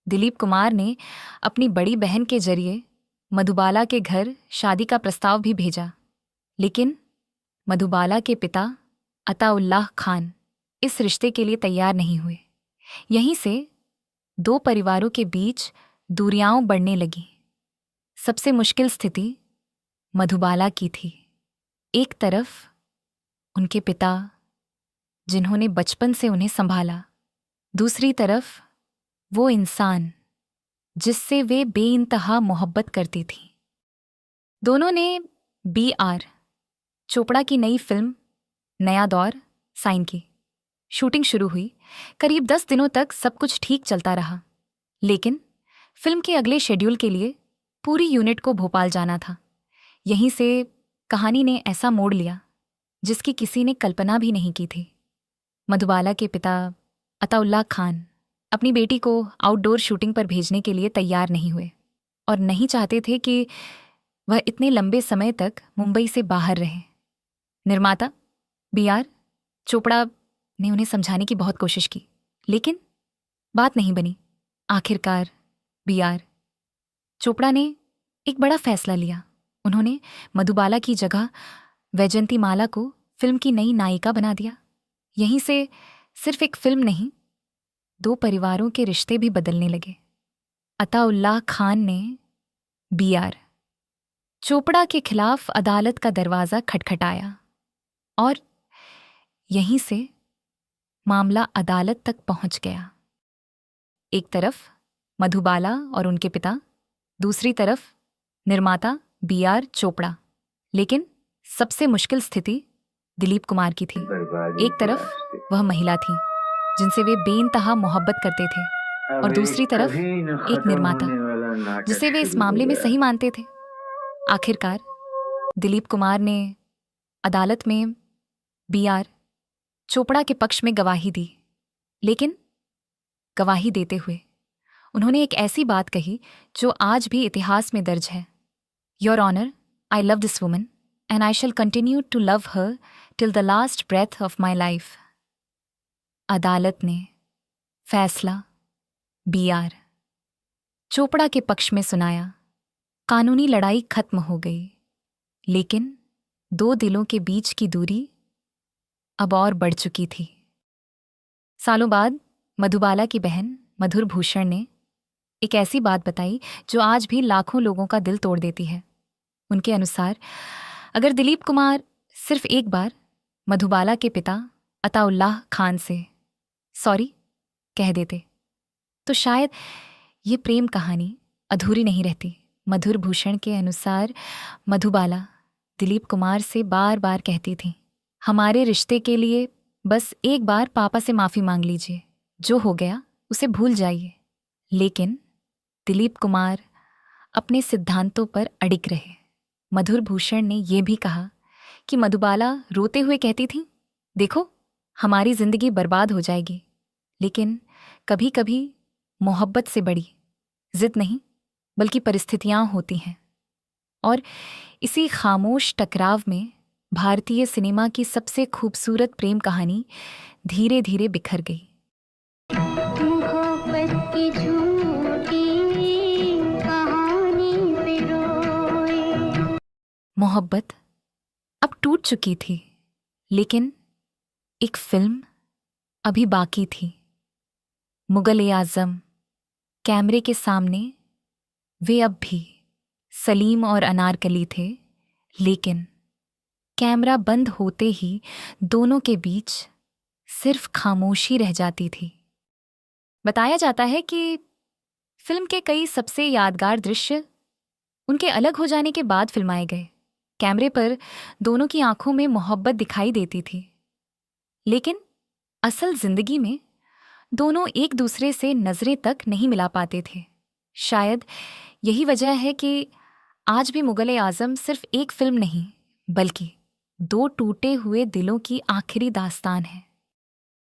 दिलीप कुमार ने अपनी बड़ी बहन के जरिए मधुबाला के घर शादी का प्रस्ताव भी भेजा, लेकिन मधुबाला के पिता अताउल्लाह खान इस रिश्ते के लिए तैयार नहीं हुए। यहीं से दो परिवारों के बीच दूरियां बढ़ने लगीं। सबसे मुश्किल स्थिति मधुबाला की थी। एक तरफ उनके पिता, जिन्होंने बचपन से उन्हें संभाला, दूसरी तरफ वो इंसान जिससे वे बेइंतहा मोहब्बत करती थीं। दोनों ने B.R. चोपड़ा की नई फिल्म नया दौर साइन की। शूटिंग शुरू हुई। करीब 10 दिनों तक सब कुछ ठीक चलता रहा, लेकिन फिल्म के अगले शेड्यूल के लिए पूरी यूनिट को भोपाल जाना था। यहीं से कहानी ने ऐसा मोड़ लिया जिसकी किसी ने कल्पना भी नहीं की थी। मधुबाला के पिता अताउल्लाह खान अपनी बेटी को आउटडोर शूटिंग पर भेजने के लिए तैयार नहीं हुए और नहीं चाहते थे कि वह इतने लंबे समय तक मुंबई से बाहर रहे। निर्माता B.R. चोपड़ा ने उन्हें समझाने की बहुत कोशिश की, लेकिन बात नहीं बनी। आखिरकार B.R. चोपड़ा ने एक बड़ा फैसला लिया। उन्होंने मधुबाला की जगह वैजयंतीमाला को फिल्म की नई नायिका बना दिया। यहीं से सिर्फ एक फिल्म नहीं, दो परिवारों के रिश्ते भी बदलने लगे। अताउल्लाह खान ने B.R. चोपड़ा के खिलाफ अदालत का दरवाज़ा खटखटाया और यहीं से मामला अदालत तक पहुंच गया। एक तरफ मधुबाला और उनके पिता, दूसरी तरफ निर्माता B.R. चोपड़ा। लेकिन सबसे मुश्किल स्थिति दिलीप कुमार की थी। एक तरफ वह महिला थी जिनसे वे बेइंतहा मोहब्बत करते थे, और दूसरी तरफ एक निर्माता जिसे वे इस मामले में सही मानते थे। आखिरकार दिलीप कुमार ने अदालत में B.R. चोपड़ा के पक्ष में गवाही दी, लेकिन गवाही देते हुए उन्होंने एक ऐसी बात कही जो आज भी इतिहास में दर्ज है। Your honour, I love this woman and I shall continue to love her till the last breath of my life. अदालत ने फैसला B.R. चोपड़ा के पक्ष में सुनाया। कानूनी लड़ाई खत्म हो गई, लेकिन दो दिलों के बीच की दूरी अब और बढ़ चुकी थी। सालों बाद मधुबाला की बहन मधुर भूषण ने एक ऐसी बात बताई जो आज भी लाखों लोगों का दिल तोड़ देती है। उनके अनुसार अगर दिलीप कुमार सिर्फ एक बार मधुबाला के पिता अताउल्लाह खान से सॉरी कह देते तो शायद ये प्रेम कहानी अधूरी नहीं रहती। मधुर भूषण के अनुसार मधुबाला दिलीप कुमार से बार बार कहती थी, हमारे रिश्ते के लिए बस एक बार पापा से माफ़ी मांग लीजिए, जो हो गया उसे भूल जाइए। लेकिन दिलीप कुमार अपने सिद्धांतों पर अडिग रहे। मधुर भूषण ने यह भी कहा कि मधुबाला रोते हुए कहती थी, देखो हमारी जिंदगी बर्बाद हो जाएगी, लेकिन कभी कभी मोहब्बत से बड़ी जिद नहीं बल्कि परिस्थितियां होती हैं। और इसी खामोश टकराव में भारतीय सिनेमा की सबसे खूबसूरत प्रेम कहानी धीरे धीरे बिखर गई। मोहब्बत की झूठी कहानी पे रोए। मोहब्बत अब टूट चुकी थी, लेकिन एक फिल्म अभी बाकी थी। मुगल-ए-आज़म कैमरे के सामने वे अब भी सलीम और अनारकली थे, लेकिन कैमरा बंद होते ही दोनों के बीच सिर्फ खामोशी रह जाती थी। बताया जाता है कि फिल्म के कई सबसे यादगार दृश्य उनके अलग हो जाने के बाद फिल्माए गए। कैमरे पर दोनों की आंखों में मोहब्बत दिखाई देती थी, लेकिन असल जिंदगी में दोनों एक दूसरे से नजरें तक नहीं मिला पाते थे। शायद यही वजह है कि आज भी मुगल-ए-आज़म सिर्फ एक फिल्म नहीं, बल्कि दो टूटे हुए दिलों की आखिरी दास्तान है।